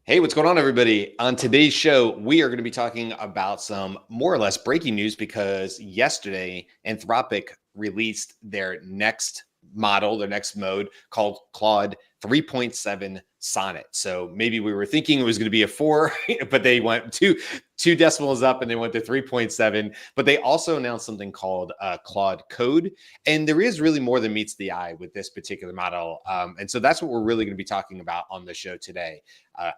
Hey, what's going on, everybody? On today's show, we are going to be talking about some more or less breaking news because yesterday, Anthropic released their next model, their next mode called Claude 3.7 Sonnet. So maybe we were thinking it was going to be a 4, but they went two decimals up and they went to 3.7. But they also announced something called Claude Code. And there is really more than meets the eye with this particular model. And so that's what we're really going to be talking about on the show today.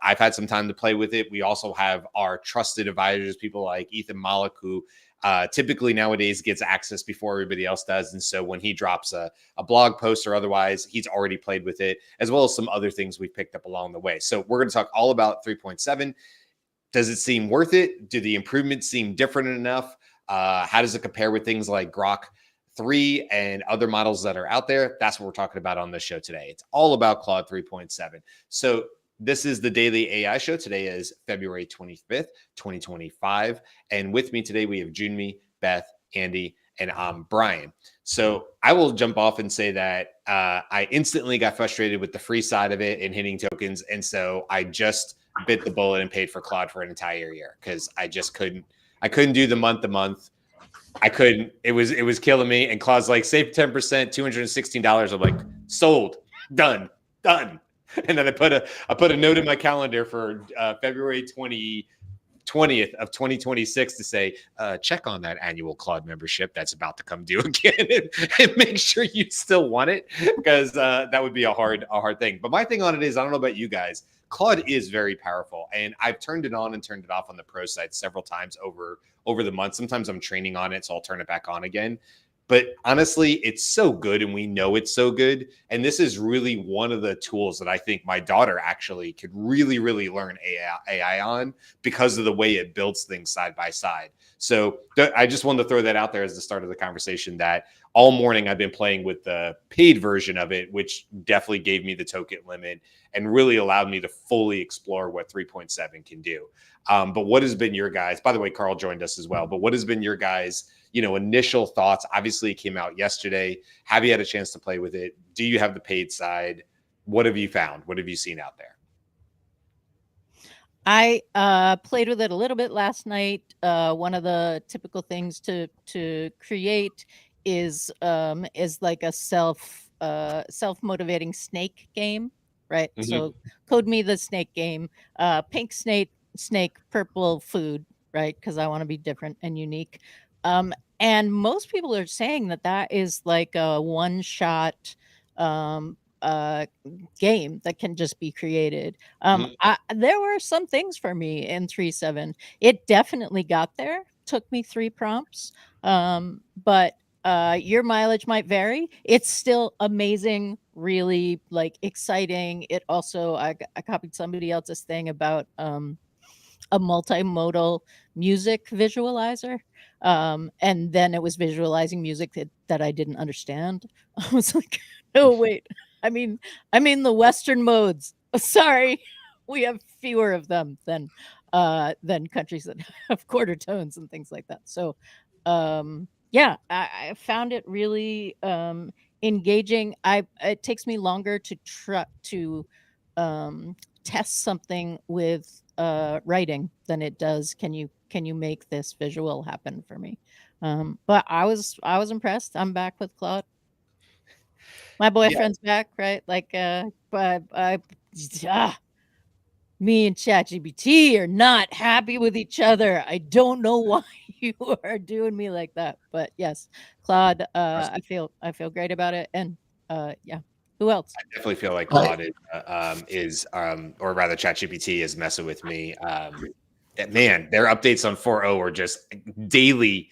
I've had some time to play with it. We also have our trusted advisors, people like Ethan Malik, who typically nowadays gets access before everybody else does. And so when he drops a blog post or otherwise, he's already played with it, as well as some other things we've picked up along the way. So we're going to talk all about 3.7. Does it seem worth it? Do the improvements seem different enough? How does it compare with things like Grok 3 and other models that are out there? That's what we're talking about on this show today. It's all about Claude 3.7. So this is the Daily AI Show. Today is February 25th, 2025. And with me today, we have Junmi, Beth, Andy, and I'm Brian. So I will jump off and say that I instantly got frustrated with the free side of it and hitting tokens. And so I just bit the bullet and paid for Claude for an entire year because I just couldn't. I couldn't do the month to month. I couldn't. It was killing me. And Claude's like, save 10%, $216. I'm like, sold, done. And then I put a note in my calendar for February 20th of 2026 to say, check on that annual Claude membership that's about to come due again and make sure you still want it, because that would be a hard thing. But my thing on it is, I don't know about you guys, Claude is very powerful, and I've turned it on and turned it off on the pro side several times over the month. Sometimes I'm training on it, so I'll turn it back on again. But honestly, it's so good, and we know it's so good. And this is really one of the tools that I think my daughter actually could really, really learn AI on because of the way it builds things side by side. So I just wanted to throw that out there as the start of the conversation, that all morning I've been playing with the paid version of it, which definitely gave me the token limit and really allowed me to fully explore what 3.7 can do. But what has been your guys? By the way, Carl joined us as well. But what has been your guys' initial thoughts? Obviously, it came out yesterday. Have you had a chance to play with it? Do you have the paid side? What have you found? What have you seen out there? I played with it a little bit last night. One of the typical things to create is like a self-motivating snake game, right? Mm-hmm. So code me the snake game. Pink snake, purple food, right? Because I want to be different and unique. And most people are saying that is like a one-shot game that can just be created. There were some things for me in 3.7. It definitely got there. Took me 3 prompts. But your mileage might vary. It's still amazing, really like exciting. It also, I copied somebody else's thing about a multimodal music visualizer. And then it was visualizing music that I didn't understand. I was like, oh wait, I mean the Western modes. Sorry, we have fewer of them than countries that have quarter tones and things like that. So yeah, I found it really engaging. It takes me longer to test something with writing than it does can you make this visual happen for me. But I was impressed. I'm back with Claude. My boyfriend's back, right? Like but me and ChatGPT are not happy with each other. I don't know why you are doing me like that. But yes, Claude, I feel great about it. And yeah. Who else? I definitely feel like Claude or rather ChatGPT is messing with me. Man, their updates on 4.0 are just daily.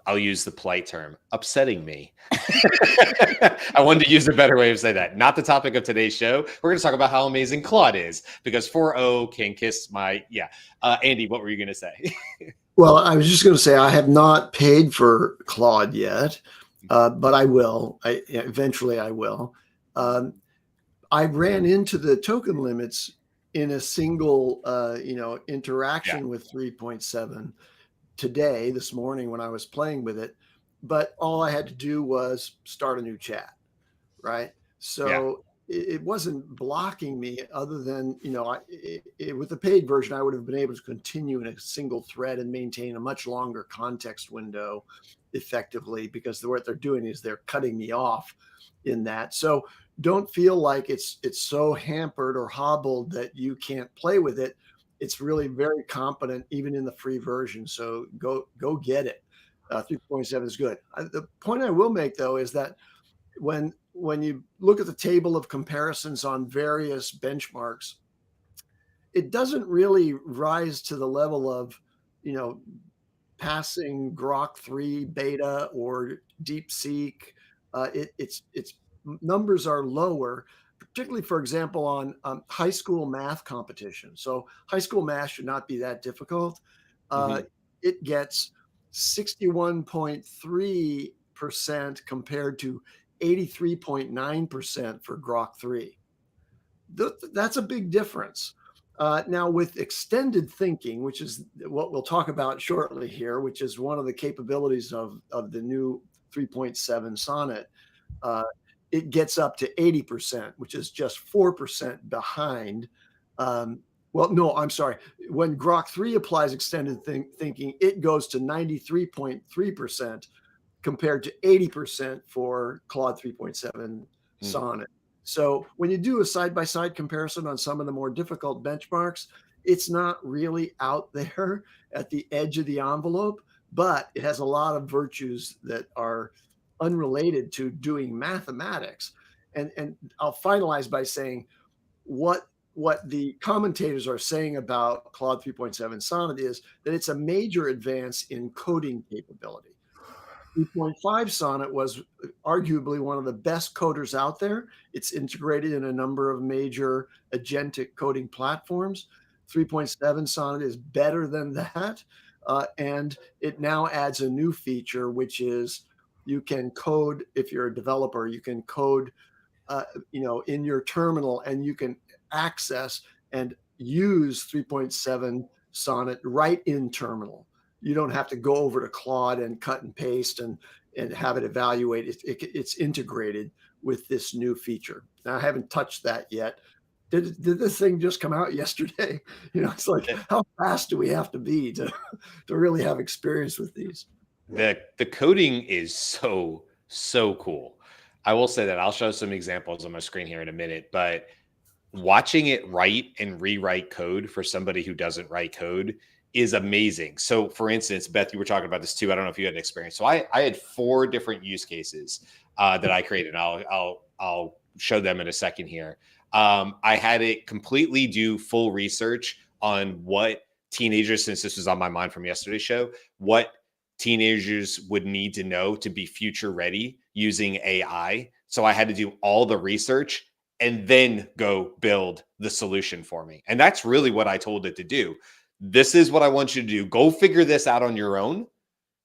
I'll use the polite term, upsetting me. I wanted to use a better way of saying that. Not the topic of today's show. We're going to talk about how amazing Claude is, because 4.0 can kiss my, Andy, what were you going to say? Well, I was just going to say I have not paid for Claude yet, but I will. Eventually I will. I ran into the token limits in a single, interaction with 3.7 this morning when I was playing with it. But all I had to do was start a new chat, right? So it wasn't blocking me other than, with the paid version, I would have been able to continue in a single thread and maintain a much longer context window effectively, because what they're doing is they're cutting me off in that. So don't feel like it's so hampered or hobbled that you can't play with it. It's really very competent even in the free version. So go get it. 3.7 is good. The point I will make though is that when you look at the table of comparisons on various benchmarks, it doesn't really rise to the level of, passing Grok 3 beta or DeepSeek. Its numbers are lower, particularly, for example, on high school math competition. So high school math should not be that difficult. Mhm. It gets 61.3% compared to 83.9% for Grok 3. That's a big difference. Now, with extended thinking, which is what we'll talk about shortly here, which is one of the capabilities of the new 3.7 Sonnet, uh, it gets up to 80%, which is just 4% behind. Well, no, I'm sorry. When Grok 3 applies extended thinking, it goes to 93.3% compared to 80% for Claude 3.7 Mm. Sonnet. So when you do a side-by-side comparison on some of the more difficult benchmarks, it's not really out there at the edge of the envelope, but it has a lot of virtues that are unrelated to doing mathematics. And I'll finalize by saying what the commentators are saying about Claude 3.7 Sonnet is that it's a major advance in coding capability. 3.5 Sonnet was arguably one of the best coders out there. It's integrated in a number of major agentic coding platforms. 3.7 Sonnet is better than that. And it now adds a new feature, which is you can code, if you're a developer, you can code in your terminal, and you can access and use 3.7 Sonnet right in terminal. You don't have to go over to Claude and cut and paste and have it evaluate. It's integrated with this new feature. Now, I haven't touched that yet. Did this thing just come out yesterday? It's like, how fast do we have to be to really have experience with these? The coding is so cool. I will say that I'll show some examples on my screen here in a minute, but watching it write and rewrite code for somebody who doesn't write code is amazing. So for instance, Beth, you were talking about this too. I don't know if you had an experience. So I had 4 different use cases that I created. I'll show them in a second here. I had it completely do full research on what teenagers, since this was on my mind from yesterday's show, what teenagers would need to know to be future ready using AI. So I had to do all the research and then go build the solution for me. And that's really what I told it to do. This is what I want you to do. Go figure this out on your own,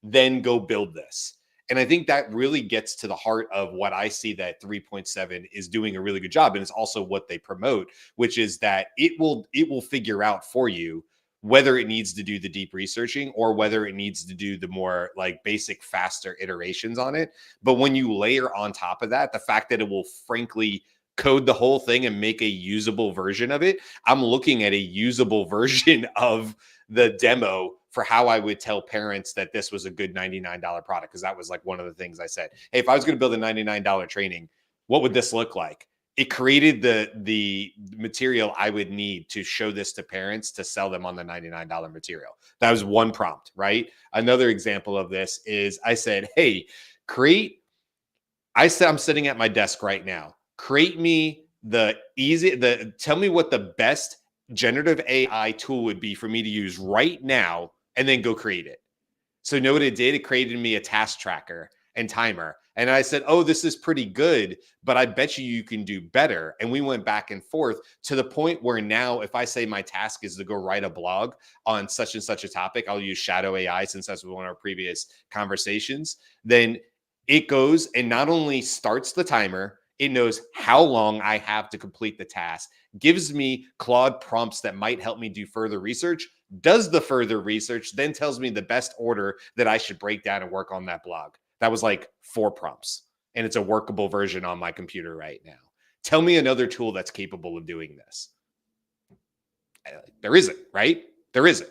then go build this. And I think that really gets to the heart of what I see that 3.7 is doing a really good job. And it's also what they promote, which is that it will figure out for you whether it needs to do the deep researching or whether it needs to do the more like basic, faster iterations on it. But when you layer on top of that, the fact that it will frankly code the whole thing and make a usable version of it, I'm looking at a usable version of the demo for how I would tell parents that this was a good $99 product. Because that was like one of the things I said. Hey, if I was going to build a $99 training, what would this look like? It created the material I would need to show this to parents to sell them on the $99 material. That was one prompt, right? Another example of this is I said, hey, I'm sitting at my desk right now. Create me tell me what the best generative AI tool would be for me to use right now, and then go create it. So you know what it did? It created me a task tracker and timer. And I said, oh, this is pretty good, but I bet you can do better. And we went back and forth to the point where now if I say my task is to go write a blog on such and such a topic, I'll use Shadow AI since that's one of our previous conversations. Then it goes and not only starts the timer, it knows how long I have to complete the task, gives me Claude prompts that might help me do further research, does the further research, then tells me the best order that I should break down and work on that blog. That was like 4 prompts, and it's a workable version on my computer right now. Tell me another tool that's capable of doing this. There isn't, right? There isn't.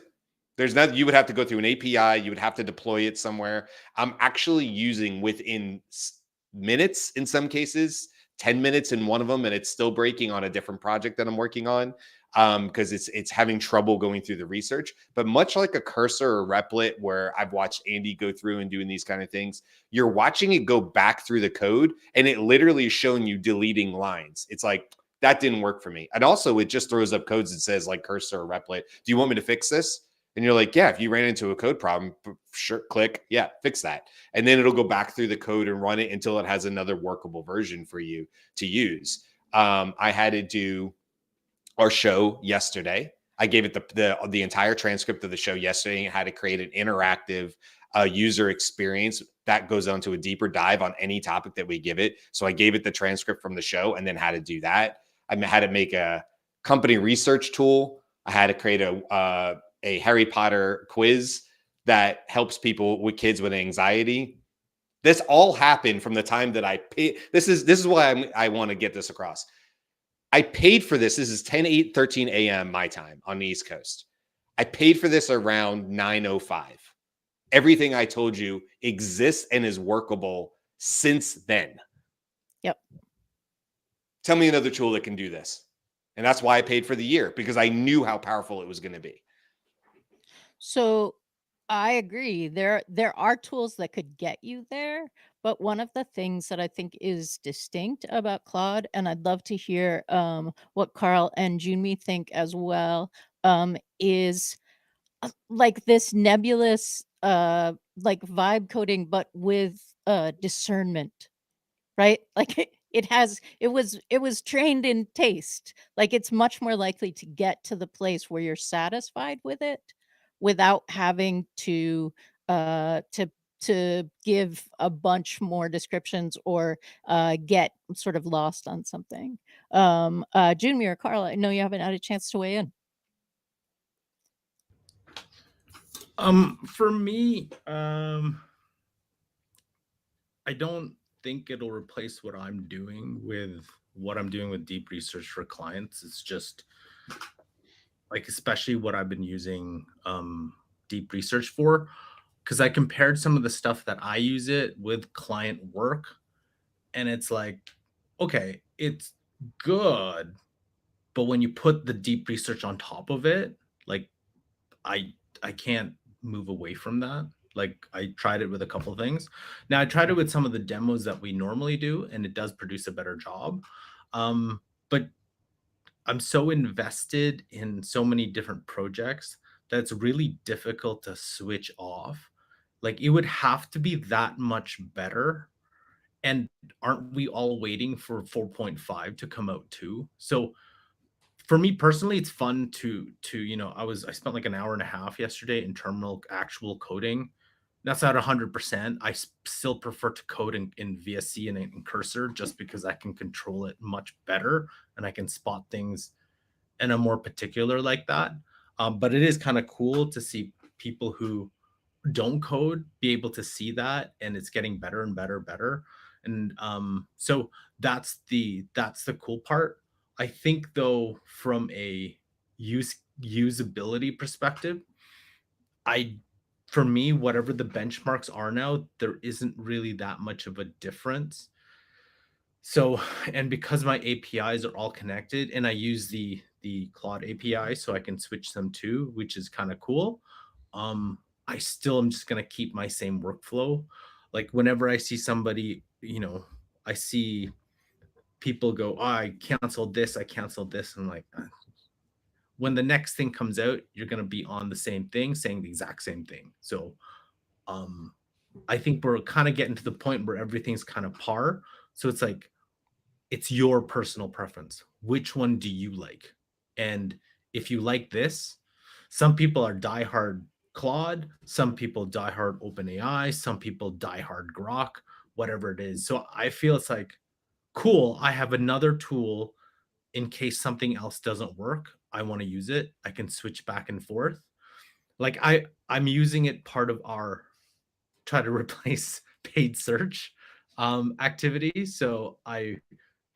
There's not, you would have to go through an API. You would have to deploy it somewhere. I'm actually using within minutes in some cases, 10 minutes in one of them, and it's still breaking on a different project that I'm working on because it's having trouble going through the research. But much like a Cursor or Replit, where I've watched Andy go through and doing these kind of things, you're watching it go back through the code, and it literally is showing you deleting lines. It's like, that didn't work for me. And also, it just throws up codes that says like Cursor or Replit. Do you want me to fix this? And you're like, yeah, if you ran into a code problem, sure, click, yeah, fix that. And then it'll go back through the code and run it until it has another workable version for you to use. I had to do our show yesterday. I gave it the entire transcript of the show yesterday and had to create an interactive user experience that goes on to a deeper dive on any topic that we give it. So I gave it the transcript from the show and then had to do that. I had to make a company research tool. I had to create a Harry Potter quiz that helps people with kids with anxiety. This all happened from the time that I paid. This is why I want to get this across. I paid for this. This is 13 a.m. my time on the East Coast. I paid for this around 9:05. Everything I told you exists and is workable since then. Yep. Tell me another tool that can do this. And that's why I paid for the year, because I knew how powerful it was going to be. So I agree. There are tools that could get you there, but one of the things that I think is distinct about Claude, and I'd love to hear what Carl and Junmi think as well, is like this nebulous like vibe coding, but with discernment, right? Like it was trained in taste. Like it's much more likely to get to the place where you're satisfied with it without having to uh to to give a bunch more descriptions or get sort of lost on something. Junmi or Carl, I know you haven't had a chance to weigh in. For me, I don't think it'll replace what I'm doing with deep research for clients. It's just like, especially what I've been using deep research for, because I compared some of the stuff that I use it with client work, and it's like, okay, it's good, but when you put the deep research on top of it, like I I can't move away from that. Like I tried it with a couple of things. Now I tried it with some of the demos that we normally do, and it does produce a better job. But I'm so invested in so many different projects that it's really difficult to switch off. Like it would have to be that much better. And aren't we all waiting for 4.5 to come out too? So for me personally, it's fun to I spent like an hour and a half yesterday in terminal actual coding. That's not 100%. Still prefer to code in VSC and in Cursor just because I can control it much better and I can spot things in a more particular like that. But it is kind of cool to see people who don't code be able to see that, and it's getting better and better. And so that's the cool part. I think though, from a usability perspective, I for me, whatever the benchmarks are now, there isn't really that much of a difference. So, and because my APIs are all connected, and I use the Claude API, so I can switch them too, which is kind of cool. Um, I still am just gonna keep my same workflow. Like whenever I see somebody, I see people go, oh, I canceled this, I canceled this. I'm like, when the next thing comes out, you're gonna be on the same thing, saying the exact same thing. So um I think we're kind of getting to the point where everything's kind of par. So it's like it's your personal preference. Which one do you like? And if you like this, some people are diehard Claude, some people diehard OpenAI, some people diehard Grok, whatever it is. So I feel it's like, cool, I have another tool in case something else doesn't work. I want to use it. I can switch back and forth. Like I'm using it part of our try to replace paid search activity. So I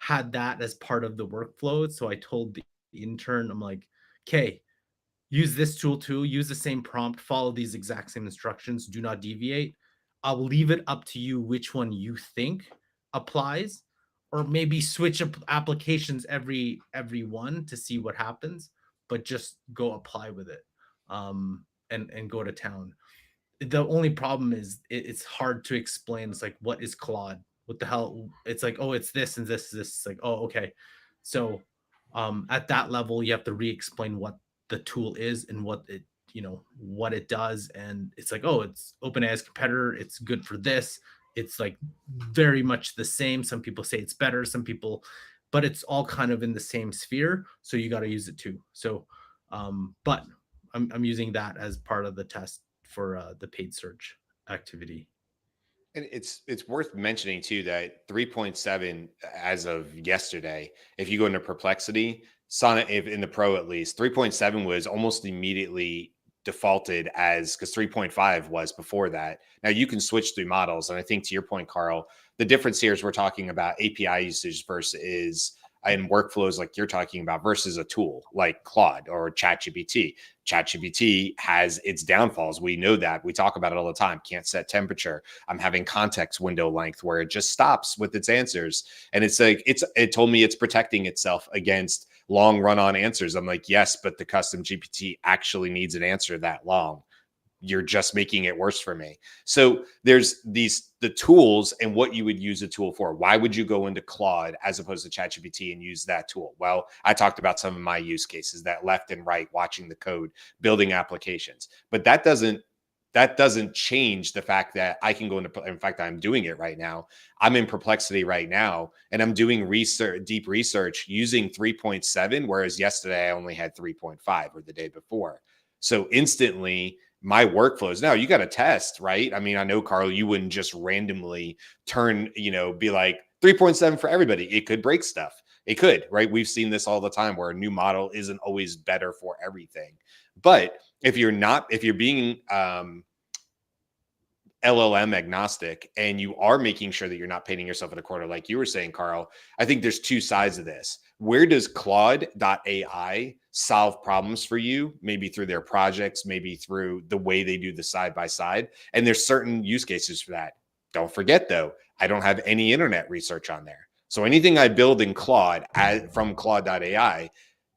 had that as part of the workflow. So I told the intern, I'm like, okay, use this tool too, use the same prompt, follow these exact same instructions, do not deviate. I'll leave it up to you which one you think applies, or maybe switch up applications every one to see what happens, but just go apply with it, and go to town. The only problem is it's hard to explain. It's like, what is Claude? What the hell? It's like, oh, it's this and this. It's like, oh, okay. So at that level, you have to re-explain what the tool is and what it, what it does. And it's like, oh, it's OpenAI's competitor. It's good for this. It's like very much the same. Some people say it's better. Some people, but it's all kind of in the same sphere. So you got to use it too. So, but I'm using that as part of the test for the paid search activity. And it's worth mentioning too that 3.7 as of yesterday, if you go into Perplexity, Sonnet, if in the Pro at least, 3.7 was almost immediately defaulted as, because 3.5 was before that. Now you can switch through models, and I think to your point, Carl, the difference here is we're talking about API usage versus and workflows like you're talking about versus a tool like Claude or ChatGPT. ChatGPT has its downfalls. We know that. We talk about it all the time. Can't set temperature. I'm having context window length where it just stops with its answers. And it's like, it told me it's protecting itself against long run on answers. I'm like, yes, but the custom GPT actually needs an answer that long. You're just making it worse for me. So there's the tools and what you would use a tool for. Why would you go into Claude as opposed to ChatGPT and use that tool? Well, I talked about some of my use cases, that left and right, watching the code, building applications. But that doesn't change the fact that I can go into, in fact, I'm doing it right now. I'm in Perplexity right now, and I'm doing deep research using 3.7, whereas yesterday I only had 3.5 or the day before. So instantly, my workflows. Now you got to test, right? I mean, I know, Carl, you wouldn't just randomly turn, be like 3.7 for everybody. It could break stuff. It could, right? We've seen this all the time where a new model isn't always better for everything. But if you're being LLM agnostic and you are making sure that you're not painting yourself in a corner, like you were saying, Carl, I think there's two sides of this. Where does Claude.ai solve problems for you? Maybe through their projects, maybe through the way they do the side by side. And there's certain use cases for that. Don't forget though, I don't have any internet research on there. So anything I build in Claude from Claude.ai,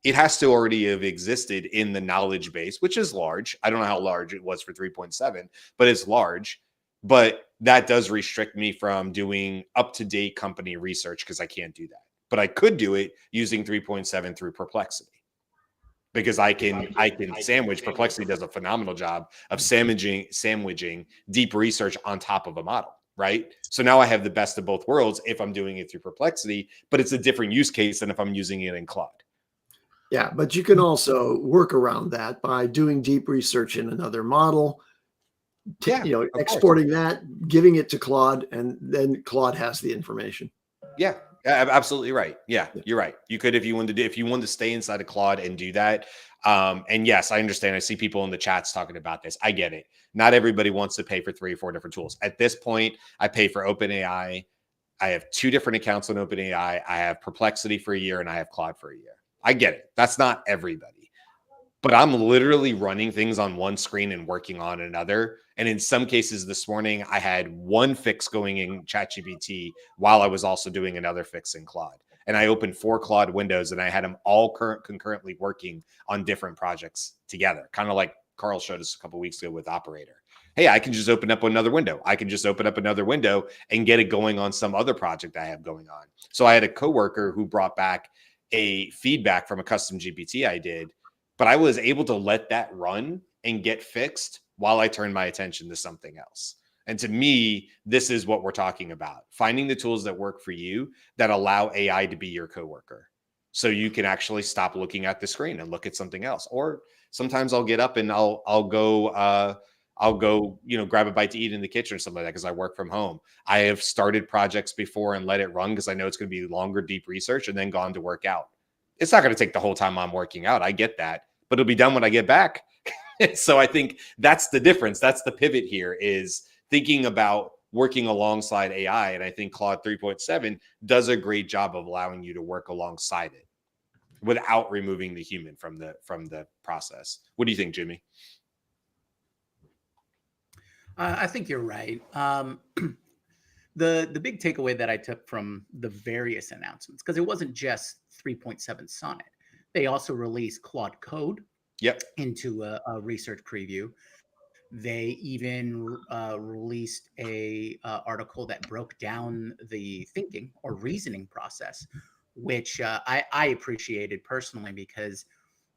it has to already have existed in the knowledge base, which is large. I don't know how large it was for 3.7, but it's large. But that does restrict me from doing up-to-date company research because I can't do that. But I could do it using 3.7 through Perplexity, because I can sandwich. Perplexity does a phenomenal job of sandwiching deep research on top of a model, right? So now I have the best of both worlds if I'm doing it through Perplexity, but it's a different use case than if I'm using it in Claude. Yeah, but you can also work around that by doing deep research in another model. Exporting that, giving it to Claude, and then Claude has the information. Yeah, absolutely right. Yeah, you're right. You could, if you wanted to stay inside of Claude and do that. And yes, I understand. I see people in the chats talking about this. I get it. Not everybody wants to pay for 3 or 4 different tools. At this point, I pay for OpenAI. I have 2 different accounts on OpenAI. I have Perplexity for a year and I have Claude for a year. I get it. That's not everybody. But I'm literally running things on one screen and working on another. And in some cases this morning, I had one fix going in ChatGPT while I was also doing another fix in Claude. And I opened 4 Claude windows and I had them all concurrently working on different projects together. Kind of like Carl showed us a couple of weeks ago with Operator. Hey, I can just open up another window. I can just open up another window and get it going on some other project I have going on. So I had a coworker who brought back a feedback from a custom GPT I did, but I was able to let that run and get fixed while I turned my attention to something else. And to me, this is what we're talking about. Finding the tools that work for you that allow AI to be your coworker. So you can actually stop looking at the screen and look at something else. Or sometimes I'll get up and I'll go, grab a bite to eat in the kitchen or something like that because I work from home. I have started projects before and let it run because I know it's going to be longer, deep research, and then gone to work out. It's not going to take the whole time I'm working out. I get that, but it'll be done when I get back. So I think that's the difference. That's the pivot here, is thinking about working alongside AI. And I think Claude 3.7 does a great job of allowing you to work alongside it without removing the human from the process. What do you think, Jimmy? I think you're right. The big takeaway that I took from the various announcements, because it wasn't just 3.7 Sonnet, they also released Claude Code into a research preview. They even released a article that broke down the thinking or reasoning process, which I appreciated personally because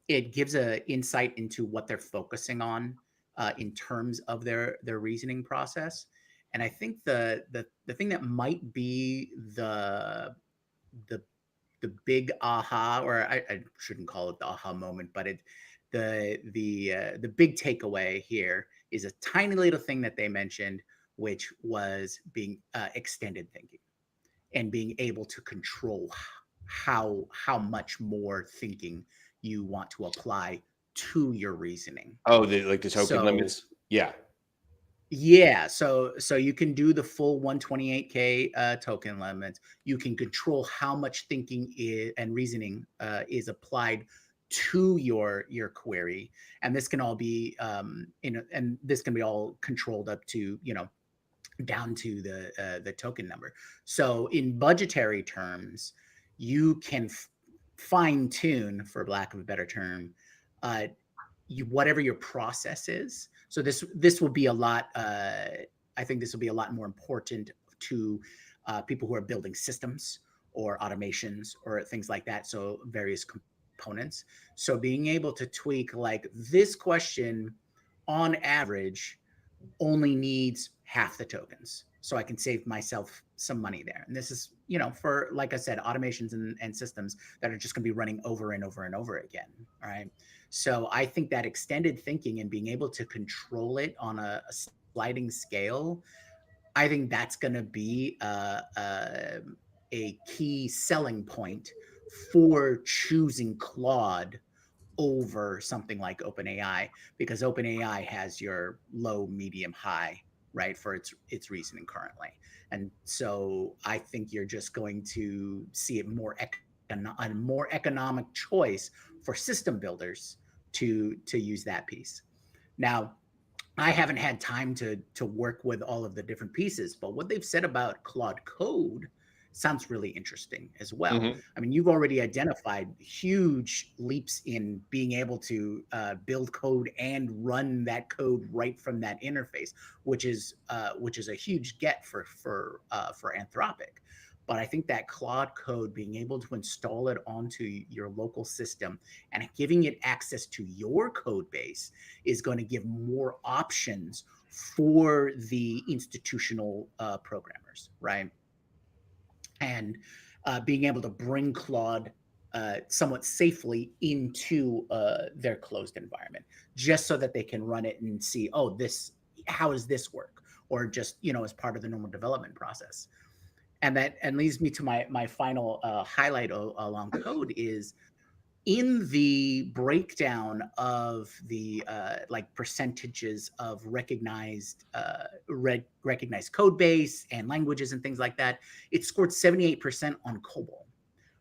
it gives a insight into what they're focusing on in terms of their reasoning process. And I think the thing that might be the big aha, or I shouldn't call it the aha moment, but the big takeaway here is a tiny little thing that they mentioned, which was being extended thinking and being able to control how much more thinking you want to apply to your reasoning. Oh, the token limits. Yeah. Yeah, so you can do the full 128K token limits. You can control how much thinking and reasoning is applied to your query, and this can all be and this can be all controlled up to down to the token number. So in budgetary terms, you can fine tune, for lack of a better term, whatever your process is. So this will be a lot. I think this will be a lot more important to people who are building systems or automations or things like that. So various components. So being able to tweak, like, this question on average only needs half the tokens, so I can save myself some money there. And this is, for, like I said, automations and systems that are just going to be running over and over and over again. All right. So I think that extended thinking and being able to control it on a sliding scale, I think that's going to be a key selling point for choosing Claude over something like OpenAI, because OpenAI has your low, medium, high, right, for its reasoning currently. And so I think you're just going to see it a more economic choice for system builders to use that piece. Now, I haven't had time to work with all of the different pieces, but what they've said about Claude Code sounds really interesting as well. Mm-hmm. I mean, you've already identified huge leaps in being able to build code and run that code right from that interface, which is a huge get for Anthropic. But I think that Claude Code, being able to install it onto your local system and giving it access to your code base, is going to give more options for the institutional programmers, right? And being able to bring Claude somewhat safely into their closed environment, just so that they can run it and see, how does this work? Or just, as part of the normal development process. And that leads me to my final highlight along code is in the breakdown of the percentages of recognized code base and languages and things like that. It scored 78% on COBOL,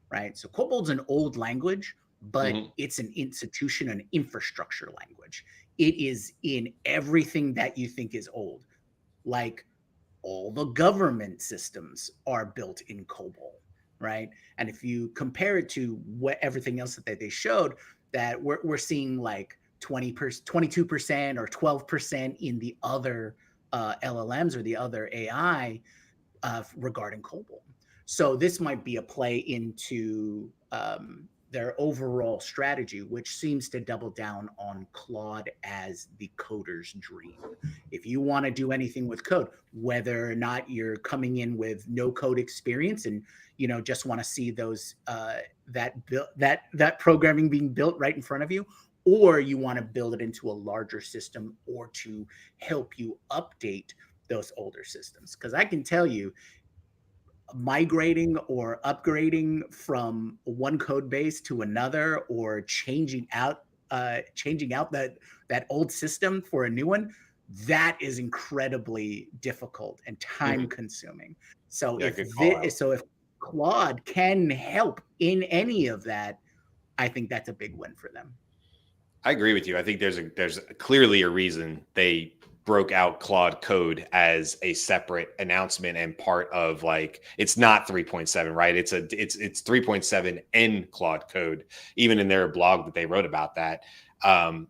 right? So COBOL's an old language, but it's an institution and infrastructure language. It is in everything that you think is old, like all the government systems are built in COBOL, right? And if you compare it to everything else that they showed, that we're seeing like 22% or 12% in the other LLMs or the other AI regarding COBOL. So this might be a play into their overall strategy, which seems to double down on Claude as the coder's dream. If you want to do anything with code, whether or not you're coming in with no code experience and just want to see those that programming being built right in front of you, or you want to build it into a larger system or to help you update those older systems, because I can tell you, migrating or upgrading from one code base to another, or changing out that old system for a new one, that is incredibly difficult and time consuming. So Yeah, good call out. if Claude can help in any of that, I think that's a big win for them. I agree with you. I think there's clearly a reason they broke out Claude Code as a separate announcement and part of, like, it's not 3.7, right? It's 3.7 and Claude Code, even in their blog that they wrote about that,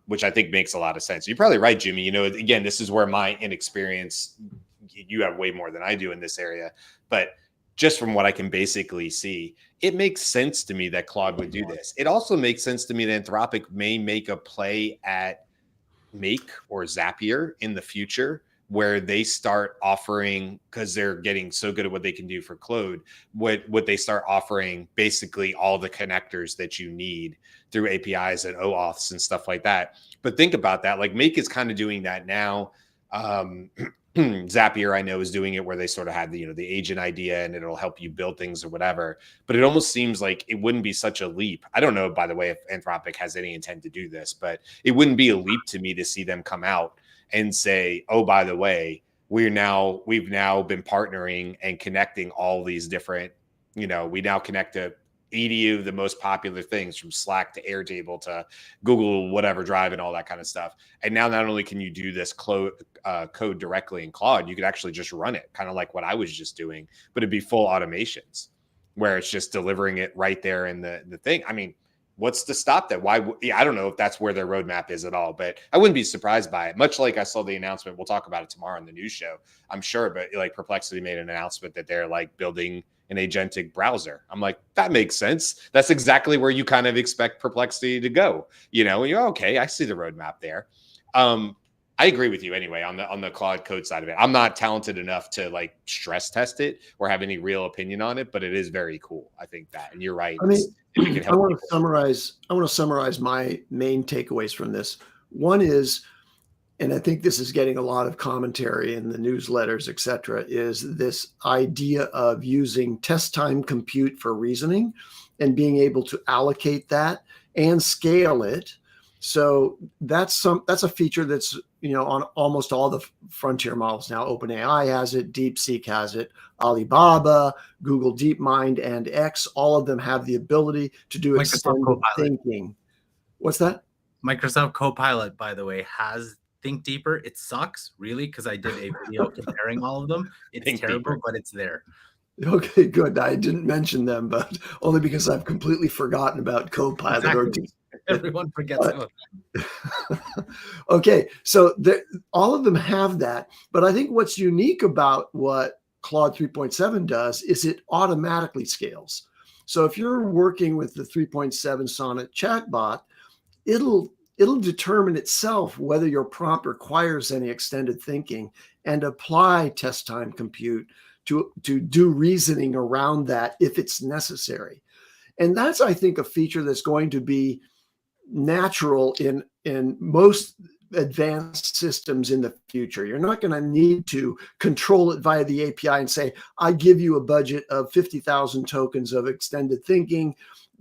which I think makes a lot of sense. You're probably right, Jimmy. You know, again, this is where my inexperience, you have way more than I do in this area, but just from what I can basically see, it makes sense to me that Claude would do this. It also makes sense to me that Anthropic may make a play at Make or Zapier in the future, where they start offering, because they're getting so good at what they can do for Claude, what they start offering basically all the connectors that you need through APIs and OAuths and stuff like that. But think about that. Like, Make is kind of doing that now. Zapier, I know, is doing it where they sort of had the agent idea and it'll help you build things or whatever. But it almost seems like it wouldn't be such a leap. I don't know, by the way, if Anthropic has any intent to do this, but it wouldn't be a leap to me to see them come out and say, oh, by the way, we've now been partnering and connecting all these different, we now connect to 80 of the most popular things, from Slack to Airtable to Google whatever Drive and all that kind of stuff. And now not only can you do this code directly in Claude, you could actually just run it, kind of like what I was just doing, but it'd be full automations where it's just delivering it right there in the thing. I mean, what's to stop that? Why? I don't know if that's where their roadmap is at all, but I wouldn't be surprised by it. Much like I saw the announcement, we'll talk about it tomorrow on the news show, I'm sure, but like Perplexity made an announcement that they're like building an agentic browser. I'm like, that makes sense. That's exactly where you kind of expect Perplexity to go. And you're okay. I see the roadmap there. I agree with you anyway on the Claude Code side of it. I'm not talented enough to like stress test it or have any real opinion on it, but it is very cool. I think that, and you're right. I mean, I want to summarize my main takeaways from this. One is, and I think this is getting a lot of commentary in the newsletters, et cetera, is this idea of using test time compute for reasoning and being able to allocate that and scale it. So that's a feature that's, on almost all the frontier models now. OpenAI has it, DeepSeek has it, Alibaba, Google DeepMind, and X, all of them have the ability to do extended thinking. What's that? Microsoft Copilot, by the way, has Think Deeper. It sucks, really, because I did a video comparing all of them. It's Think terrible, deeper. But it's there. Okay, good. I didn't mention them, but only because I've completely forgotten about Copilot. Exactly. Everyone forgets about that. Okay, so all of them have that, but I think what's unique about what Claude 3.7 does is it automatically scales. So if you're working with the 3.7 Sonnet chatbot, it'll determine itself whether your prompt requires any extended thinking and apply test time compute to do reasoning around that if it's necessary. And that's, I think, a feature that's going to be natural in most advanced systems in the future. You're not going to need to control it via the API and say, I give you a budget of 50,000 tokens of extended thinking.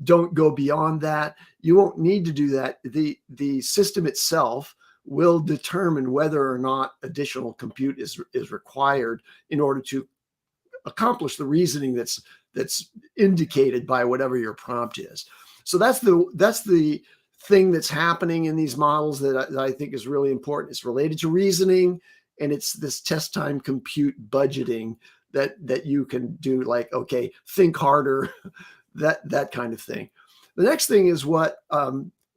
Don't go beyond that. You won't need to do that. The system itself will determine whether or not additional compute is required in order to accomplish the reasoning that's indicated by whatever your prompt is. So that's the thing that's happening in these models that I think is really important. It's related to reasoning, and it's this test time compute budgeting that you can do, like, okay, think harder, that kind of thing. The next thing is what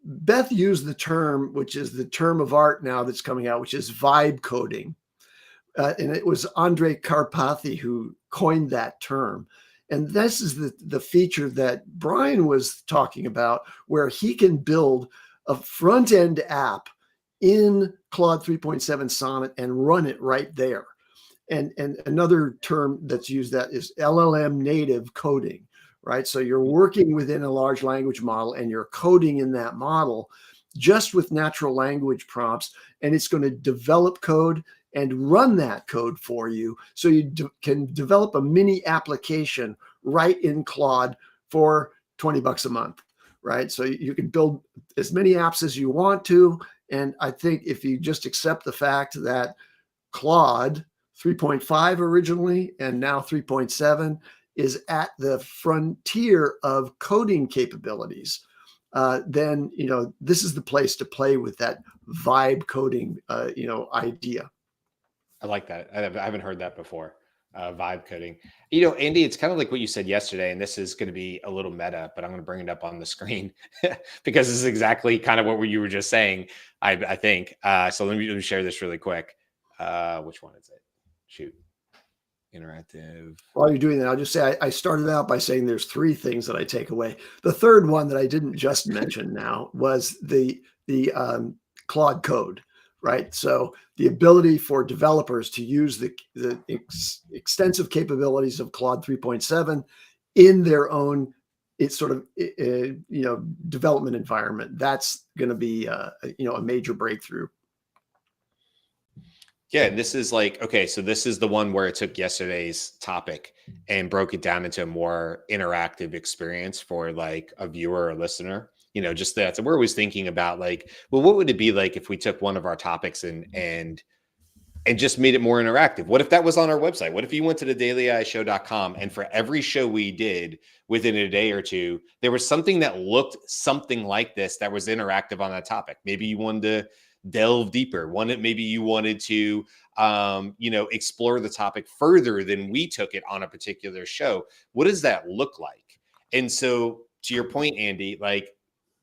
Beth used the term, which is the term of art now that's coming out, which is vibe coding. And it was Andrej Karpathy who coined that term. And this is the feature that Brian was talking about, where he can build a front-end app in Claude 3.7 Sonnet and run it right there. And another term that's used that is LLM native coding, right? So you're working within a large language model and you're coding in that model just with natural language prompts, and it's going to develop code and run that code for you, so you can develop a mini application right in Claude for $20 a month, right? So you can build as many apps as you want to, And I think if you just accept the fact that Claude 3.5 originally and now 3.7 is at the frontier of coding capabilities, then, this is the place to play with that vibe coding, idea. I like that. I haven't heard that before. Vibe coding. Andy, it's kind of like what you said yesterday, and this is going to be a little meta, but I'm going to bring it up on the screen because this is exactly kind of what you were just saying, I think. So let me share this really quick. Which one is it? Shoot. Interactive. While you're doing that, I'll just say I started out by saying there's 3 things that I take away. The third one that I didn't just mention now was the Claude Code, right? So the ability for developers to use the extensive capabilities of Claude 3.7 in their own development environment. That's going to be a major breakthrough. Yeah, and this is like, okay, so this is the one where it took yesterday's topic and broke it down into a more interactive experience for like a viewer or listener. Just that. So we're always thinking about like, well, what would it be like if we took one of our topics and just made it more interactive? What if that was on our website? What if you went to the dailyAIshow.com and for every show we did within a day or two, there was something that looked something like this that was interactive on that topic? Maybe you wanted to delve deeper. Maybe you wanted to, explore the topic further than we took it on a particular show. What does that look like? And so to your point, Andy, like,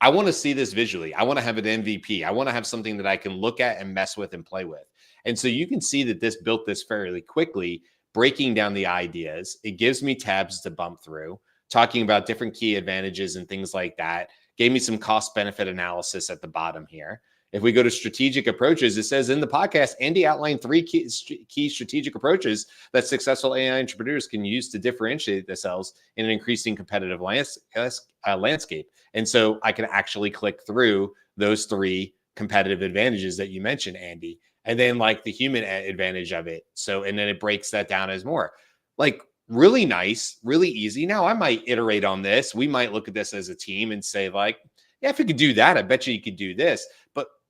I want to see this visually. I want to have an MVP. I want to have something that I can look at and mess with and play with. And so you can see that this built this fairly quickly, breaking down the ideas. It gives me tabs to bump through, talking about different key advantages and things like that. Gave me some cost benefit analysis at the bottom here. If we go to strategic approaches, it says in the podcast, Andy outlined 3 key strategic approaches that successful AI entrepreneurs can use to differentiate themselves in an increasing competitive landscape. And so I can actually click through those 3 competitive advantages that you mentioned, Andy, and then like the human advantage of it. So, and then it breaks that down as more like really nice, really easy. Now I might iterate on this. We might look at this as a team and say like, yeah, if you could do that, I bet you could do this.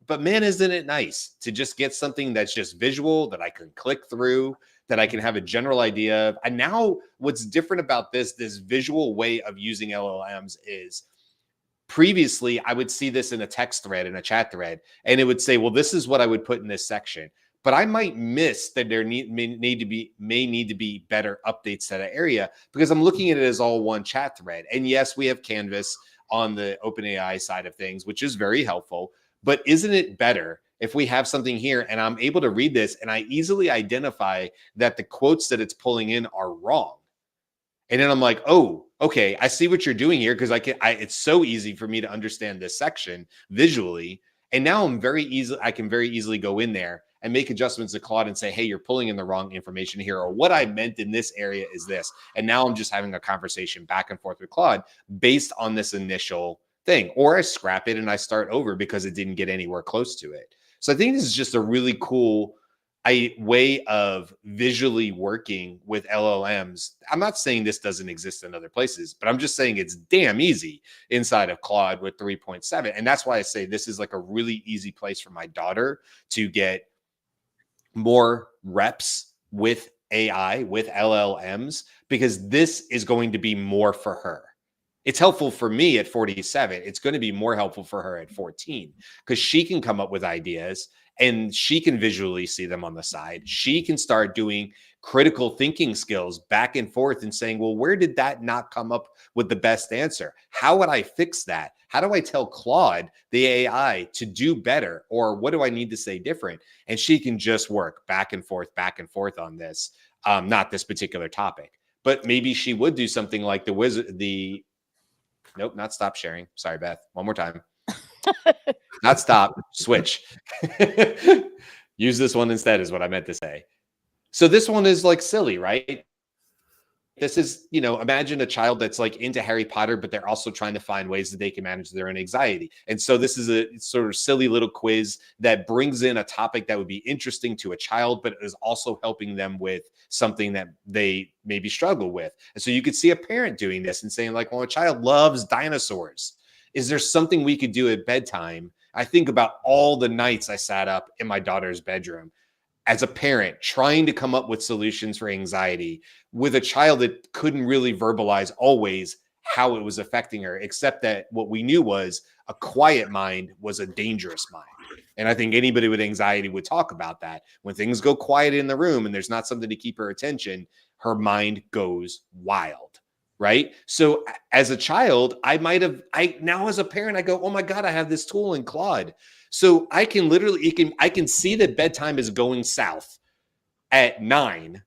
But man, isn't it nice to just get something that's just visual that I can click through, that I can have a general idea of. And now what's different about this visual way of using LLMs is previously I would see this in a text thread, in a chat thread, and it would say, well, this is what I would put in this section. But I might miss that there may need to be better updates to that area because I'm looking at it as all one chat thread. And yes, we have Canvas on the OpenAI side of things, which is very helpful. But isn't it better if we have something here and I'm able to read this and I easily identify that the quotes that it's pulling in are wrong? And then I'm like, oh, okay, I see what you're doing here because it's so easy for me to understand this section visually. And now I can very easily go in there and make adjustments to Claude and say, hey, you're pulling in the wrong information here, or what I meant in this area is this. And now I'm just having a conversation back and forth with Claude based on this initial thing, or I scrap it and I start over because it didn't get anywhere close to it. So I think this is just a really cool way of visually working with LLMs. I'm not saying this doesn't exist in other places, but I'm just saying it's damn easy inside of Claude with 3.7. And that's why I say this is like a really easy place for my daughter to get more reps with AI, with LLMs, because this is going to be more for her. It's helpful for me at 47. It's going to be more helpful for her at 14 because she can come up with ideas and she can visually see them on the side. She can start doing critical thinking skills back and forth and saying, well, where did that not come up with the best answer? How would I fix that? How do I tell Claude, the AI, to do better? Or what do I need to say different? And she can just work back and forth on this, not this particular topic. But maybe she would do something like nope, not stop sharing. Sorry, Beth. One more time. Not stop, switch. Use this one instead is what I meant to say. So this one is like silly, right? This is, imagine a child that's like into Harry Potter, but they're also trying to find ways that they can manage their own anxiety. And so this is a sort of silly little quiz that brings in a topic that would be interesting to a child, but is also helping them with something that they maybe struggle with. And so you could see a parent doing this and saying like, well, a child loves dinosaurs. Is there something we could do at bedtime? I think about all the nights I sat up in my daughter's bedroom as a parent trying to come up with solutions for anxiety with a child that couldn't really verbalize always how it was affecting her, except that what we knew was a quiet mind was a dangerous mind. And I think anybody with anxiety would talk about that. When things go quiet in the room and there's not something to keep her attention, her mind goes wild, right? So as a child, now as a parent, I go, oh my God, I have this tool in Claude. So I can literally, I can see that bedtime is going south at 9,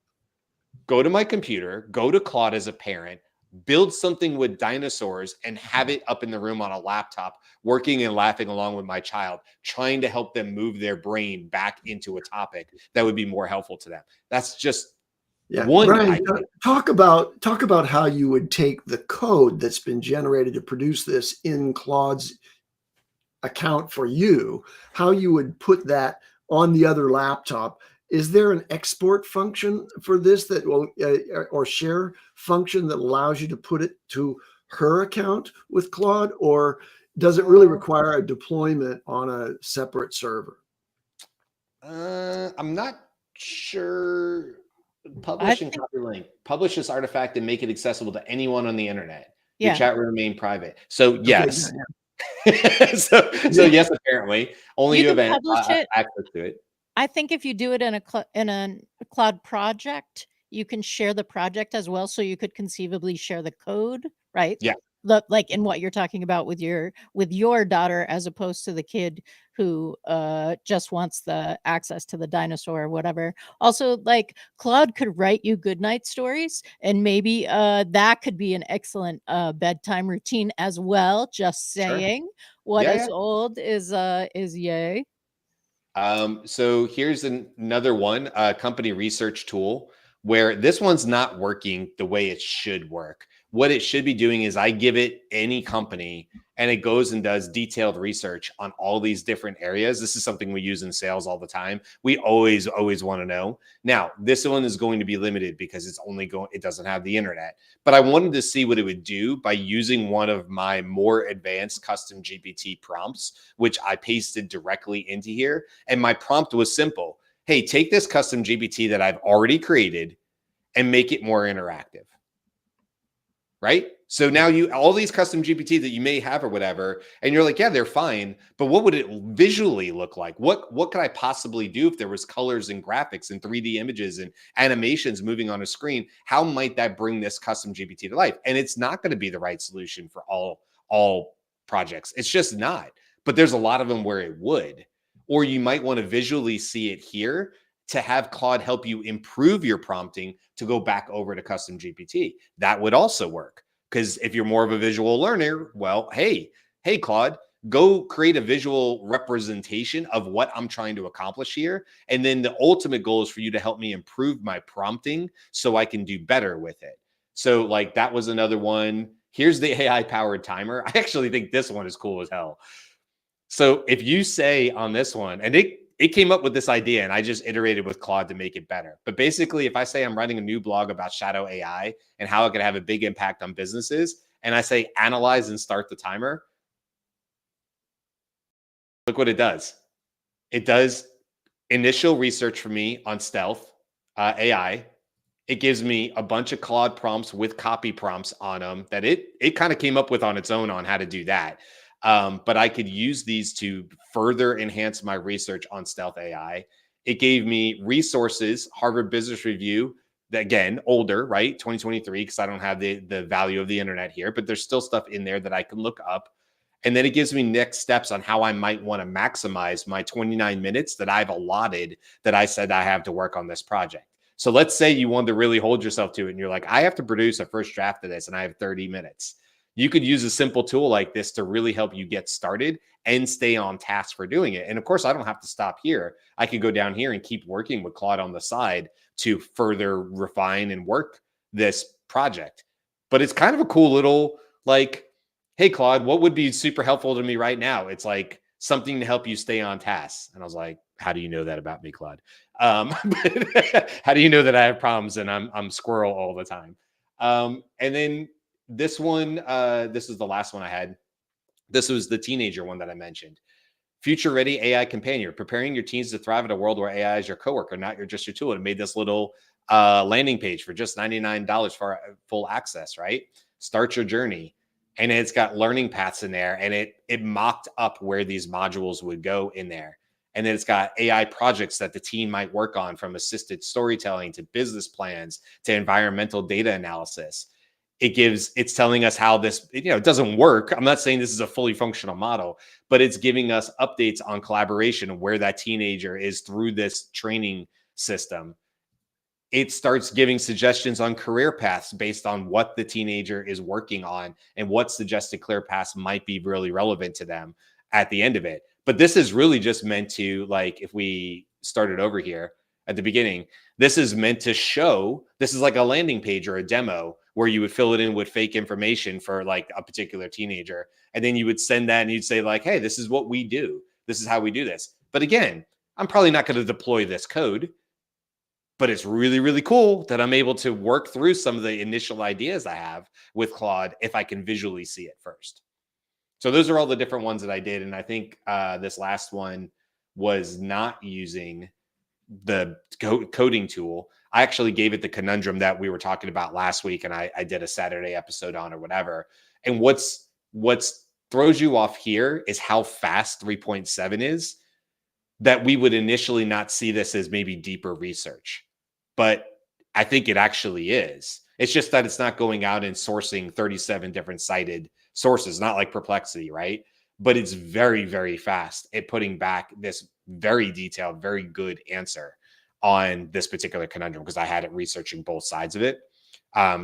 go to my computer, go to Claude as a parent, build something with dinosaurs and have it up in the room on a laptop, working and laughing along with my child, trying to help them move their brain back into a topic that would be more helpful to them. That's just one Brian, idea. talk about how you would take the code that's been generated to produce this in Claude's account for you, how you would put that on the other laptop. Is there an export function for this that will or share function that allows you to put it to her account with Claude, or does it really require a deployment on a separate server? I'm not sure. Publish and copy link. Publish this artifact and make it accessible to anyone on the internet. Your chat will remain private. So yes. Okay, so yes, apparently only you have access to it. I think if you do it in a Claude project, you can share the project as well. So you could conceivably share the code, right? Yeah. Like in what you're talking about with your daughter, as opposed to the kid who just wants the access to the dinosaur or whatever. Also, like, Claude could write you goodnight stories, and maybe that could be an excellent bedtime routine as well. Just saying. Sure. What is old is yay. So here's another one, company research tool, where this one's not working the way it should work. What it should be doing is I give it any company and it goes and does detailed research on all these different areas. This is something we use in sales all the time. We always want to know. Now, this one is going to be limited because it doesn't have the internet, but I wanted to see what it would do by using one of my more advanced custom GPT prompts, which I pasted directly into here. And my prompt was simple. Hey, take this custom GPT that I've already created and make it more interactive. Right? So now all these custom GPT that you may have or whatever, and you're like, yeah, they're fine, but what would it visually look like? What could I possibly do if there was colors and graphics and 3D images and animations moving on a screen? How might that bring this custom GPT to life? And it's not going to be the right solution for all projects. It's just not. But there's a lot of them where it would. Or you might want to visually see it here to have Claude help you improve your prompting to go back over to custom GPT. That would also work. Because if you're more of a visual learner, well, hey, Claude, go create a visual representation of what I'm trying to accomplish here. And then the ultimate goal is for you to help me improve my prompting so I can do better with it. So like that was another one. Here's the AI powered timer. I actually think this one is cool as hell. So if you say on this one, and it came up with this idea and I just iterated with Claude to make it better. But basically, if I say I'm writing a new blog about shadow AI and how it can have a big impact on businesses, and I say analyze and start the timer, look what it does. It does initial research for me on stealth AI. It gives me a bunch of Claude prompts with copy prompts on them that it kind of came up with on its own on how to do that. But I could use these to further enhance my research on stealth AI. It gave me resources, Harvard Business Review, that again, older, right? 2023, because I don't have the value of the internet here, but there's still stuff in there that I can look up. And then it gives me next steps on how I might want to maximize my 29 minutes that I've allotted that I said I have to work on this project. So let's say you want to really hold yourself to it and you're like, I have to produce a first draft of this and I have 30 minutes. You could use a simple tool like this to really help you get started and stay on task for doing it. And of course, I don't have to stop here. I could go down here and keep working with Claude on the side to further refine and work this project. But it's kind of a cool little, like, hey, Claude, what would be super helpful to me right now? It's like something to help you stay on task. And I was like, how do you know that about me, Claude? But how do you know that I have problems and I'm squirrel all the time? And then this one, this is the last one I had. This was the teenager one that I mentioned. future ready AI companion, preparing your teams to thrive in a world where AI is your coworker, not just your tool. And it made this little landing page for just $99 for full access, right? Start your journey. And it's got learning paths in there, and it mocked up where these modules would go in there. And then it's got AI projects that the team might work on, from assisted storytelling to business plans to environmental data analysis. It's telling us how this, it doesn't work. I'm not saying this is a fully functional model, but it's giving us updates on collaboration, where that teenager is through this training system. It starts giving suggestions on career paths based on what the teenager is working on and what suggested career paths might be really relevant to them at the end of it. But this is really just meant to, like, if we started over here at the beginning, this is meant to show, this is like a landing page or a demo where you would fill it in with fake information for like a particular teenager. And then you would send that and you'd say like, hey, this is what we do. This is how we do this. But again, I'm probably not going to deploy this code. But it's really, really cool that I'm able to work through some of the initial ideas I have with Claude if I can visually see it first. So those are all the different ones that I did. And I think this last one was not using the coding tool. I actually gave it the conundrum that we were talking about last week, and I did a Saturday episode on or whatever. And what's throws you off here is how fast 3.7 is, that we would initially not see this as maybe deeper research. But I think it actually is. It's just that it's not going out and sourcing 37 different cited sources, not like Perplexity, right? But it's very, very fast at putting back this very detailed, very good answer on this particular conundrum, because I had it researching both sides of it.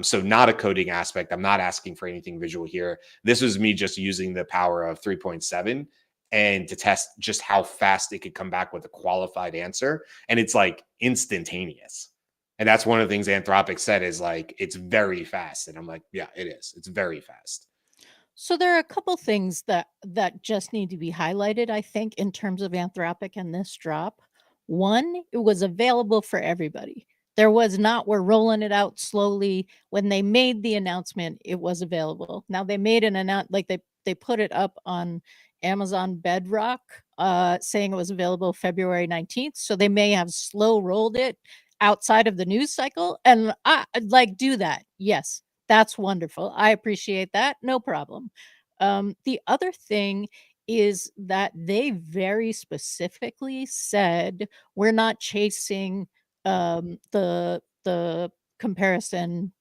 So not a coding aspect. I'm not asking for anything visual here. This was me just using the power of 3.7 and to test just how fast it could come back with a qualified answer. And it's like instantaneous. And that's one of the things Anthropic said is like, it's very fast. And I'm like, yeah, it is. It's very fast. So there are a couple things that just need to be highlighted, I think, in terms of Anthropic and this drop. One, it was available for everybody. There was not, we're rolling it out slowly. When they made the announcement, it was available. Now they made an announcement, like they put it up on Amazon Bedrock, saying it was available February 19th. So they may have slow rolled it outside of the news cycle. And I'd like do that. Yes, that's wonderful. I appreciate that. No problem. The other thing is that they very specifically said we're not chasing the comparison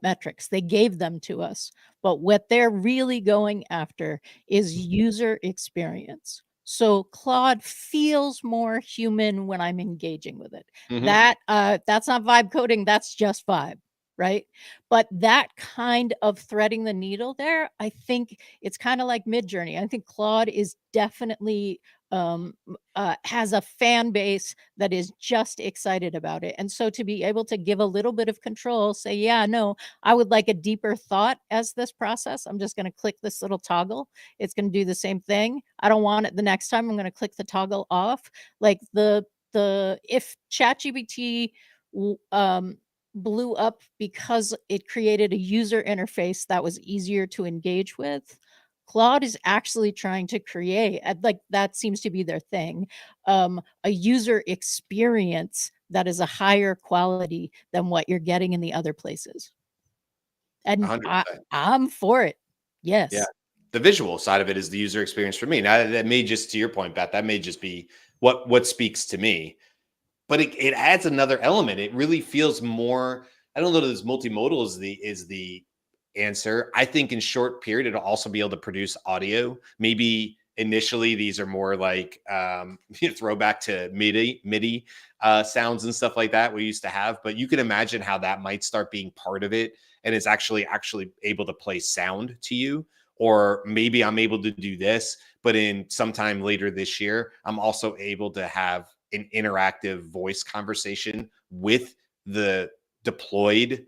metrics. They gave them to us, but what they're really going after is user experience. So Claude feels more human when I'm engaging with it. Mhm. That's not vibe coding, that's just vibe, right? But that kind of threading the needle there, I think it's kind of like Midjourney. I think Claude is definitely has a fan base that is just excited about it. And so to be able to give a little bit of control, say, yeah, no, I would like a deeper thought as this process. I'm just going to click this little toggle. It's going to do the same thing. I don't want it the next time. I'm going to click the toggle off. Like if ChatGPT blew up because it created a user interface that was easier to engage with, Claude is actually trying to create, like that seems to be their thing, a user experience that is a higher quality than what you're getting in the other places. And 100%. I'm for it. Yes. Yeah. The visual side of it is the user experience for me. Now that may just, to your point, Beth, that may just be what speaks to me, but it adds another element. It really feels more, I don't know that this multimodal is the answer. I think in short period, it'll also be able to produce audio. Maybe initially these are more like throwback to MIDI sounds and stuff like that we used to have, but you can imagine how that might start being part of it. And it's actually able to play sound to you. Or maybe I'm able to do this, but in sometime later this year, I'm also able to have an interactive voice conversation with the deployed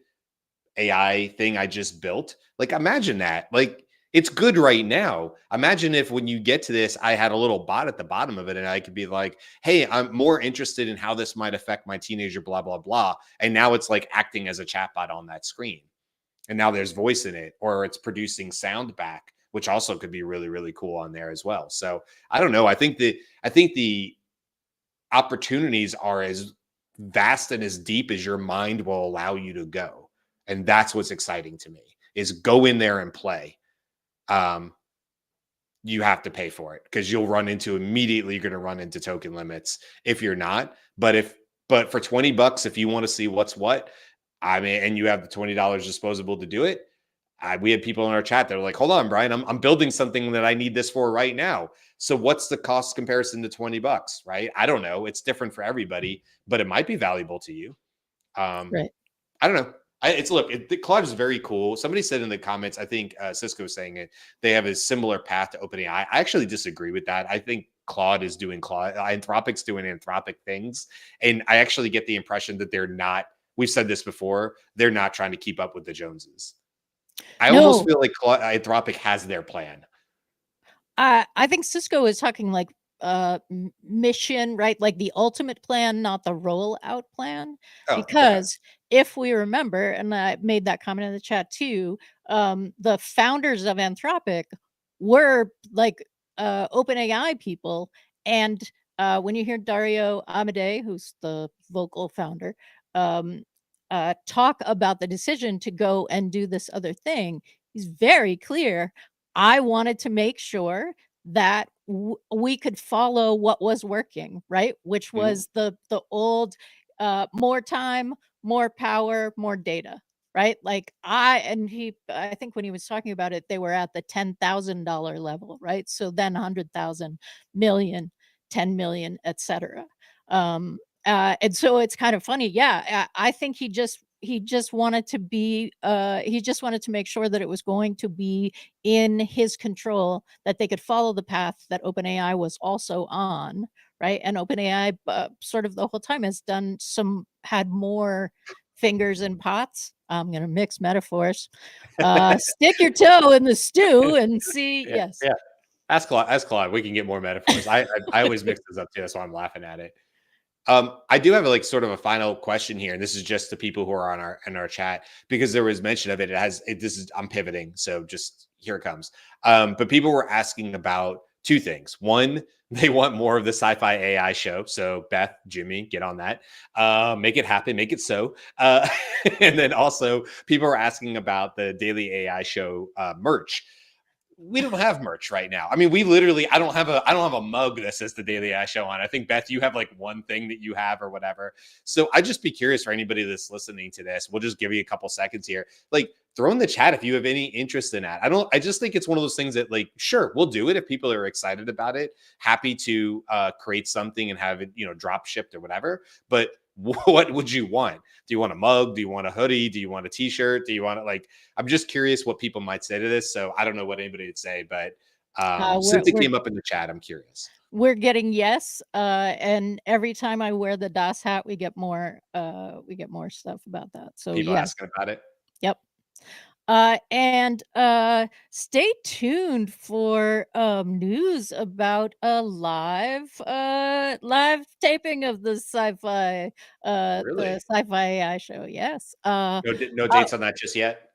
AI thing I just built. Like, imagine that. Like, it's good right now. Imagine if when you get to this, I had a little bot at the bottom of it and I could be like, hey, I'm more interested in how this might affect my teenager, blah, blah, blah. And now it's like acting as a chatbot on that screen. And now there's voice in it, or it's producing sound back which also could be really, really cool on there as well. So I don't know. I think the opportunities are as vast and as deep as your mind will allow you to go. And that's what's exciting to me, is go in there and play. You have to pay for it, because you're going to run into token limits if you're not. But for $20, if you want to see what's what, I mean, and you have the $20 disposable to do it, we had people in our chat that were like, hold on, Brian, I'm building something that I need this for right now. So what's the cost comparison to $20, right? I don't know. It's different for everybody, but it might be valuable to you. Right. I don't know. Claude is very cool. Somebody said in the comments, I think Cisco was saying it, they have a similar path to OpenAI. I actually disagree with that. I think Claude is doing Anthropic's doing Anthropic things. And I actually get the impression that they're not, we've said this before, they're not trying to keep up with the Joneses. I almost feel like Anthropic has their plan. I think Cisco is talking like mission, right? Like the ultimate plan, not the rollout plan. Because if we remember, and I made that comment in the chat too, the founders of Anthropic were like OpenAI people. And when you hear Dario Amodei, who's the vocal founder, talk about the decision to go and do this other thing, he's very clear. I wanted to make sure that we could follow what was working, right? Which was the old more time, more power, more data, right? Like I think when he was talking about it, they were at the $10,000 level, right? So then 100,000, million, 10 million, etc. And so it's kind of funny. Yeah, I think he just wanted to be he just wanted to make sure that it was going to be in his control, that they could follow the path that OpenAI was also on, right? And OpenAI sort of the whole time had more fingers in pots. I'm going to mix metaphors. Stick your toe in the stew and see. Yeah, yes. Yeah. Ask Claude. We can get more metaphors. I always mix this up too. That's why I'm laughing at it. I do have sort of a final question here, and this is just the people who are in our chat, because there was mention of it. I'm pivoting, so just here it comes. But people were asking about two things. One, they want more of the sci-fi AI show. So Beth, Jimmy, get on that. Make it happen. Make it so. And then also people are asking about the daily AI show merch. We don't have merch right now. I mean, I don't have a mug that says the Daily AI Show on. I think, Beth, you have like one thing that you have or whatever. So I'd just be curious for anybody that's listening to this. We'll just give you a couple seconds here. Like, throw in the chat if you have any interest in that. I just think it's one of those things that, like, sure, we'll do it if people are excited about it. Happy to create something and have it, drop shipped or whatever. But what would you want? Do you want a mug? Do you want a hoodie? Do you want a t-shirt? Do you want it? I'm just curious what people might say to this. So I don't know what anybody would say, but since it came up in the chat, I'm curious. We're getting yes. And every time I wear the DOS hat, we get more stuff about that. So people asking about it. Yep. And stay tuned for news about a live taping of the sci-fi the sci-fi AI show. Yes. No dates on that just yet.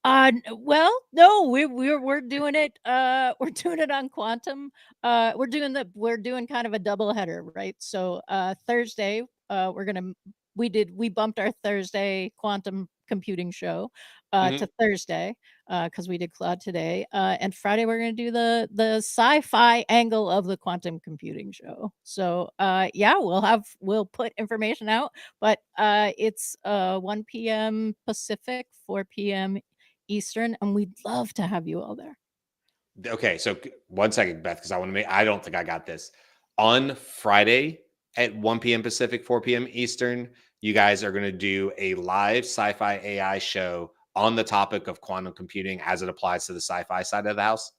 Well, no, we're doing it. We're doing it on Quantum. We're doing kind of a double header, right? So Thursday, we bumped our Thursday quantum computing show to Thursday because we did Claude today, and Friday we're going to do the sci-fi angle of the quantum computing show. So we'll put information out, but it's 1 p.m. Pacific, 4 p.m. Eastern, and we'd love to have you all there. Okay, so 1 second, Beth, because I don't think I got this. On Friday at 1 p.m. Pacific, 4 p.m. Eastern, you guys are going to do a live sci-fi AI show on the topic of quantum computing as it applies to the sci-fi side of the house.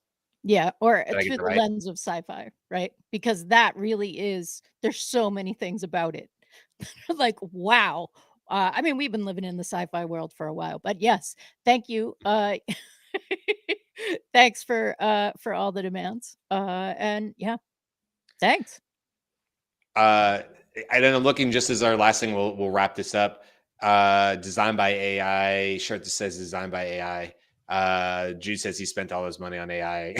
Yeah, or through the lens of sci-fi, right? Because that really is, there's so many things about it. Like, wow. I mean, we've been living in the sci-fi world for a while, but yes, thank you. Thanks for all the demands. And yeah, thanks. And then I'm looking, just as our last thing, we'll wrap this up. Designed by AI, shirt that says designed by AI. Jude says he spent all his money on AI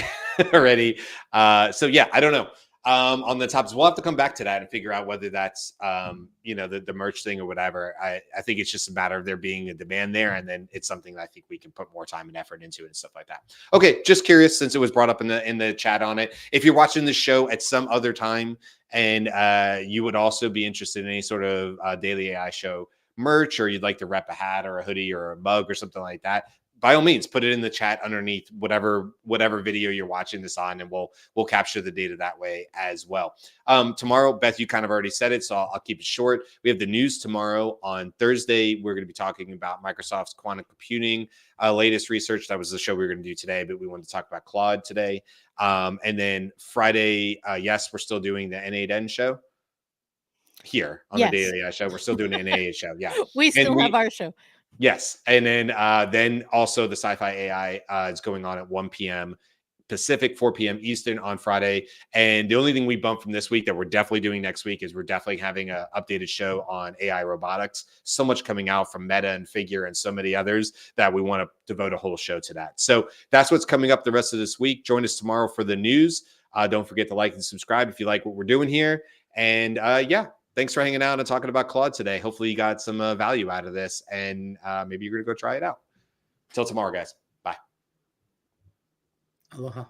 already. So yeah, I don't know. On the tops, we'll have to come back to that and figure out whether that's the merch thing or whatever. I think it's just a matter of there being a demand there, and then it's something that I think we can put more time and effort into and stuff like that. Okay, just curious, since it was brought up in the chat on it, if you're watching the show at some other time and you would also be interested in any sort of daily AI show merch, or you'd like to rep a hat or a hoodie or a mug or something like that, by all means, put it in the chat underneath whatever video you're watching this on, and we'll capture the data that way as well. Tomorrow, Beth, you kind of already said it, so I'll keep it short. We have the news tomorrow. On Thursday, we're going to be talking about Microsoft's quantum computing latest research. That was the show we were going to do today, but we wanted to talk about Claude today. And then Friday, yes, we're still doing the N8N show here on the Daily AI show. We're still doing the N8N show. Yeah, we still have our show. Yes. And then also the Sci-Fi AI is going on at 1 p.m. Pacific, 4 p.m. Eastern on Friday. And the only thing we bumped from this week that we're definitely doing next week is we're definitely having an updated show on AI robotics. So much coming out from Meta and Figure and so many others that we want to devote a whole show to that. So that's what's coming up the rest of this week. Join us tomorrow for the news. Don't forget to like and subscribe if you like what we're doing here. And yeah. Thanks for hanging out and talking about Claude today. Hopefully you got some value out of this, and maybe you're going to go try it out. Till tomorrow, guys. Bye. Aloha.